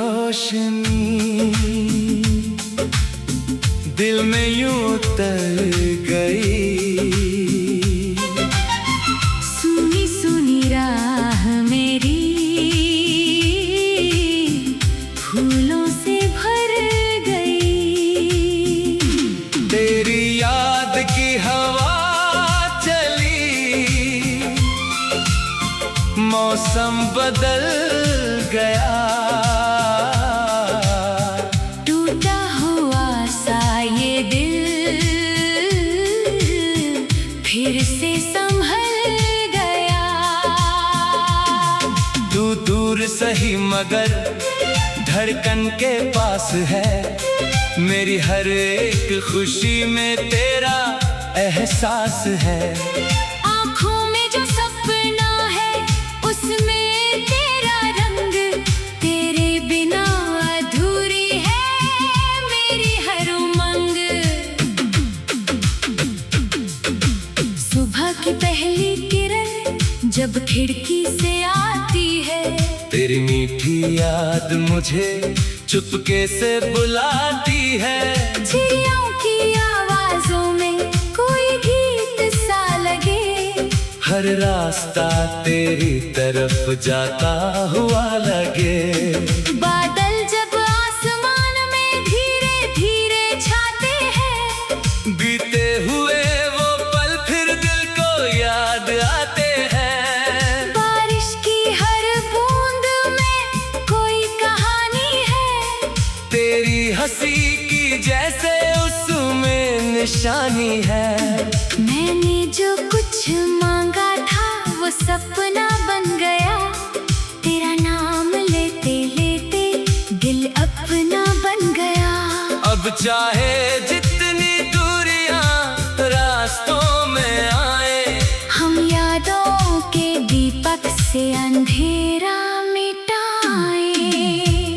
रोशनी दिल में यूं उतर गई। सुनी सुनी राह मेरी फूलों से भर गई। तेरी याद की हवा चली, मौसम बदल गया। टूटा हुआ सा ये दिल फिर से संभल गया। तू दूर सही मगर धड़कन के पास है। मेरी हर एक खुशी में तेरा एहसास है। आँखों में जो सपना है उसमें तेरा रंग, तेरे बिना अधूरी है मेरी हर उमंग। सुबह की पहली किरण जब खिड़की से आती है, तेरी मीठी याद मुझे चुपके से बुलाती है। चिड़ियों की आवाजों में कोई गीत सा लगे, हर रास्ता तेरी तरफ जाता हुआ लगे। बादल जब आसमान में धीरे धीरे छाते हैं, बीते हुए वो पल फिर दिल को याद आते हैं। बारिश की हर बूंद में कोई कहानी है, तेरी हंसी की जैसे उसमें निशानी है। मैंने जो कुछ मांगा था वो सपना बन गया। तेरा नाम लेते लेते दिल अपना बन गया। अब चाहे जितनी दूरियां रास्तों में आए, हम यादों के दीपक से अंधेरा मिटाए।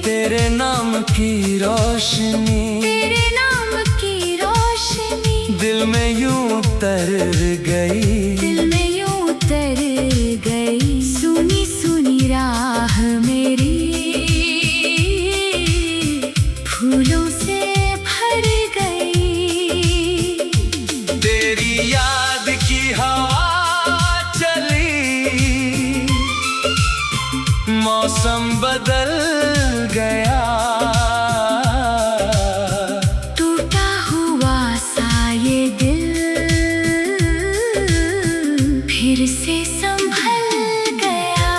तेरे नाम की रोशनी, तेरे नाम की रोशनी दिल में यूं उतर गई। दिल में यूं उतर गई। सुनी सुनी राह मेरी फूलों से भर गई। तेरी याद की हवा चली, मौसम बदल गया। टूटा हुआ सा ये दिल फिर से संभल गया।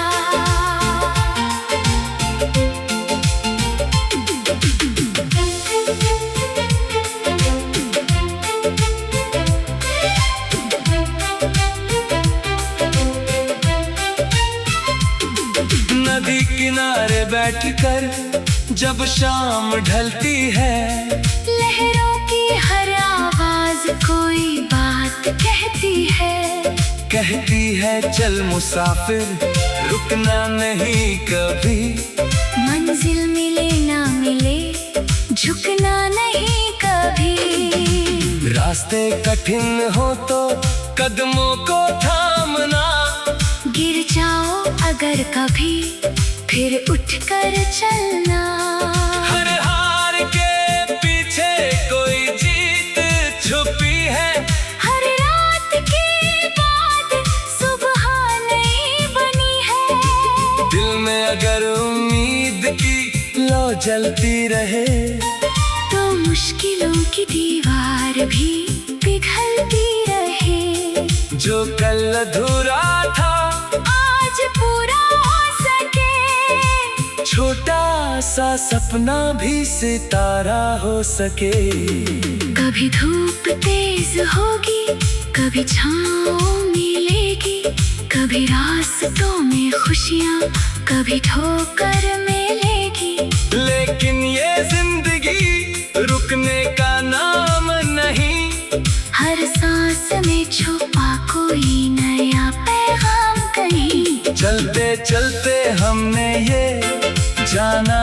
नदी किनारे बैठकर जब शाम ढलती है, लहरों की हर आवाज कोई बात कहती है चल मुसाफिर रुकना नहीं कभी। मंजिल मिले ना मिले झुकना नहीं कभी। रास्ते कठिन हो तो कदमों को थामना, गिर जाओ अगर कभी फिर उठकर चलना। हर हार के पीछे कोई जीत छुपी है। हर रात के बाद सुबह नई बनी है। दिल में अगर उम्मीद की लौ जलती रहे, तो मुश्किलों की दीवार भी पिघलती रहे। जो कल अधूरा था आज पूरा हो सके, छोटा सा सपना भी सितारा हो सके। कभी धूप तेज होगी कभी छाँव मिलेगी, कभी रास्तों में खुशियाँ कभी ठोकर मिलेगी। लेकिन ये जिंदगी रुकने का नाम नहीं, हर सांस में छुपा कोई नया पैगाम कहीं। चलते चलते हमने ये जाना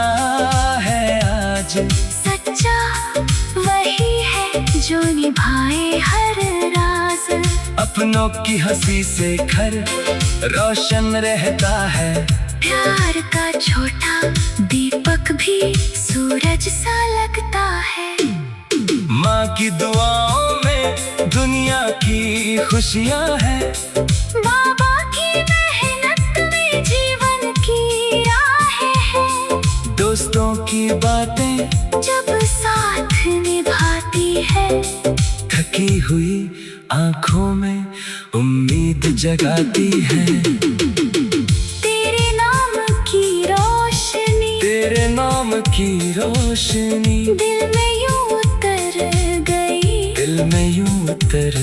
है आज, सच्चा वही है जो निभाए हर राज। अपनों की हंसी से घर रोशन रहता है। प्यार का छोटा दीपक भी सूरज सा लगता है। माँ की दुआओं में दुनिया की खुशियाँ हैं। बाबा की मेहनत में जीवन की राहें हैं। दोस्तों की बातें जब साथ निभाती है, थकी हुई आँखों में उम्मीद जगाती है। तेरे नाम की रोशनी, तेरे नाम की रोशनी दिल में यूं उतर गई, दिल में यूं उतर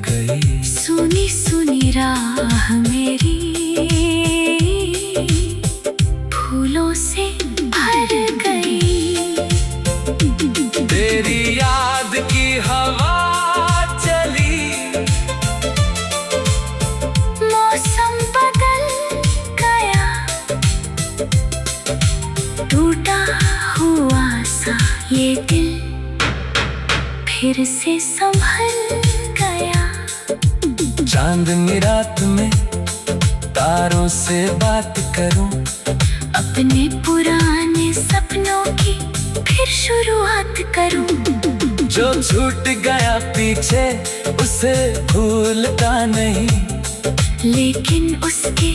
गई। सुनी सुनी राह मेरी फूलों से भर गई। तेरी याद की हवा चली, मौसम बदल गया, टूटा हुआ सा ये दिल फिर से संभल गया। चांदनी रात में तारों से बात करूं, अपने पुराने सपनों की फिर शुरुआत करूं। जो छूट गया पीछे उसे भूलता नहीं, लेकिन उसके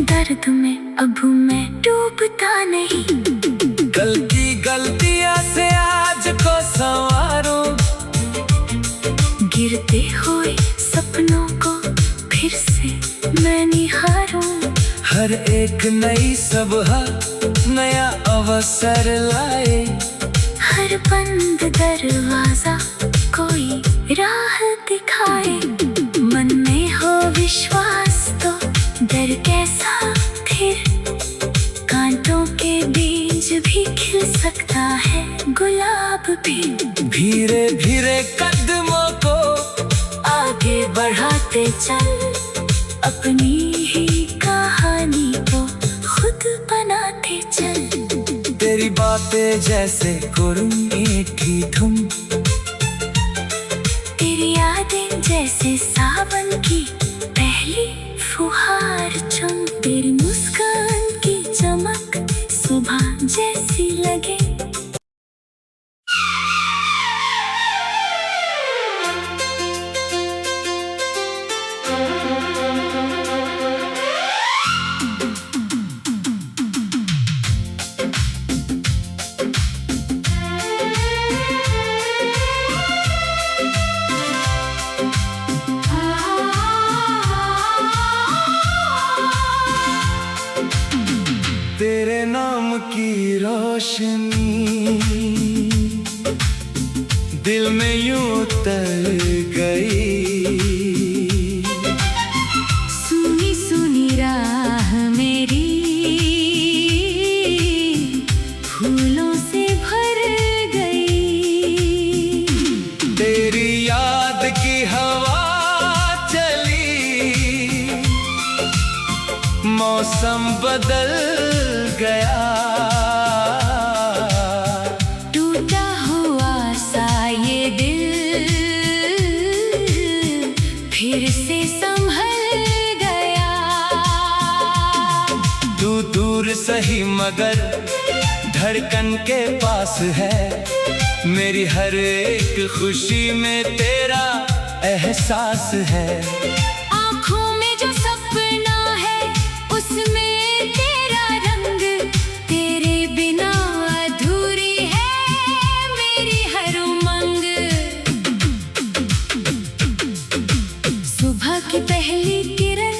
दर्द में अब मैं डूबता नहीं। कल की गलतियां से आज को संवारूं, गिरते हुए सपनों को फिर से मैं निहारूं। हर एक नई सुबह नया अवसर लाए, हर बंद दरवाजा कोई राह दिखाए। मन में हो विश्वास तो डर कैसा फिर, कांटों के बीज भी खिल सकता है गुलाब भी। धीरे धीरे कदमों को आगे बढ़ाते चल, अपनी ही कहानी को खुद बनाते चल। तेरी बातें जैसे गुरु की धुन, तेरी यादें जैसे सावन की पहली फुहार चुन। तेरी मुस्कान की चमक सुबह जैसी लगे। तेरे नाम की रोशनी दिल में यूं उतर गई। सुनी सुनी राह मेरी फूलों से भर गई। तेरी याद की हवा चली, मौसम बदल गया। टूटा हुआ सा ये दिल फिर से संभल गया। तू दूर सही मगर धड़कन के पास है, मेरी हर एक खुशी में तेरा एहसास है। आँखों में जो सपना है उसमें तेरा रंग, तेरे बिना अधूरी है मेरी हर उमंग। सुबह की पहली किरण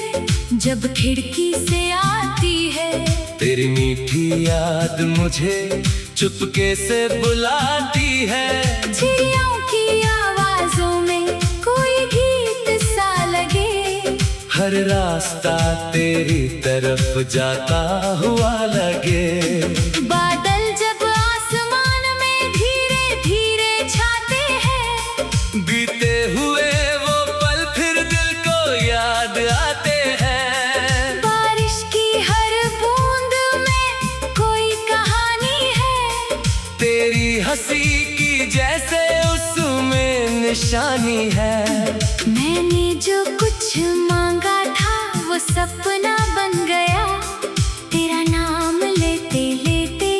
जब खिड़की से आती है, तेरी मीठी याद मुझे चुपके से बुलाती है। चिड़ियों की आवाजों में कोई गीत सा लगे, हर रास्ता तेरी तरफ जाता हुआ लगे। बादल जब आसमान में धीरे धीरे छाते हैं, बीते हुए वो पल फिर दिल को याद आते हैं। बारिश की हर बूंद में कोई कहानी है, तेरी हंसी की जैसे उसमें निशानी है। मैंने जो कुछ मांगा था वो सपना बन गया। तेरा नाम लेते लेते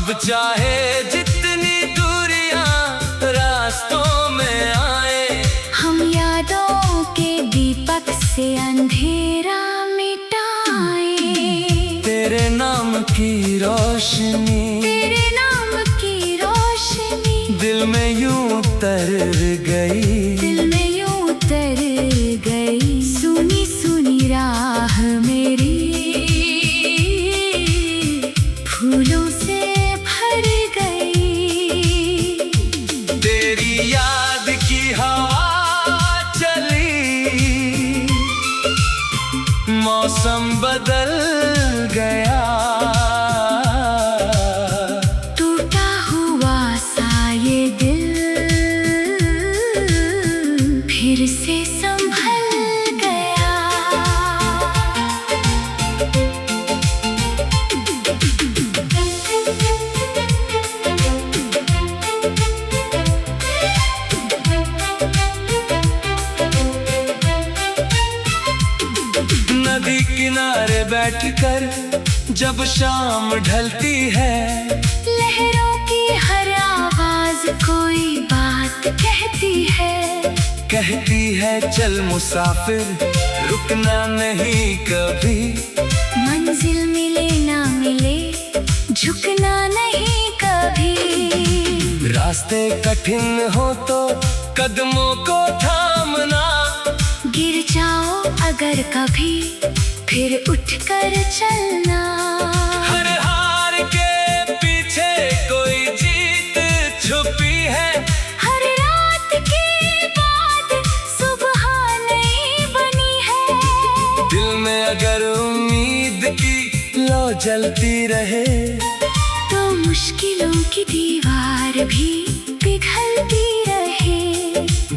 अब चाहे जितनी दूरियां रास्तों में आए, हम यादों के दीपक से अंधेरा मिटाए। तेरे नाम की रोशनी, तेरे नाम की रोशनी दिल में यूं उतर गई, दिल में यूं उतर गई। सुनी सुनी राह मेरी फूलों से भर गई। तेरी याद की हवा चली, मौसम बदल गया। टूटा हुआ सा ये दिल फिर से संभल गया। नदी किनारे बैठकर जब शाम ढलती है, लहरों की हर आवाज कोई बात कहती है। चल मुसाफिर रुकना नहीं कभी। मंजिल मिले ना मिले झुकना नहीं कभी। रास्ते कठिन हो तो कदमों को थामना, गिर जाओ अगर कभी फिर उठकर चलना। हर हार के पीछे कोई जीत छुपी है, हर रात के बाद सुबह नई बनी है। दिल में अगर उम्मीद की लौ जलती रहे, तो मुश्किलों की दीवार भी पिघलती रहे।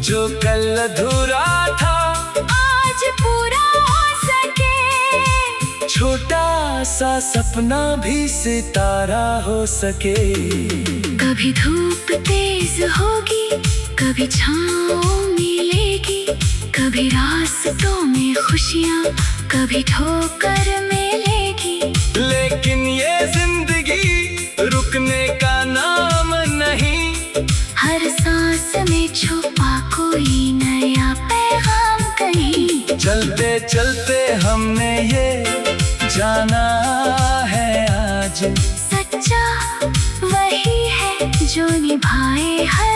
जो कल अधूरा था आज पूरा हो सके, छोटा सा सपना भी सितारा हो सके। कभी धूप तेज होगी, कभी छाँव मिलेगी, कभी रास्तों में खुशियाँ, कभी ठोकर मिलेगी। लेकिन ये जिंदगी रुकने का नाम नहीं, हर सांस में छुपा कोई नया पैगाम कहीं। चलते चलते हमने ये जाना है आज, सच्चा वही है जो निभाए हर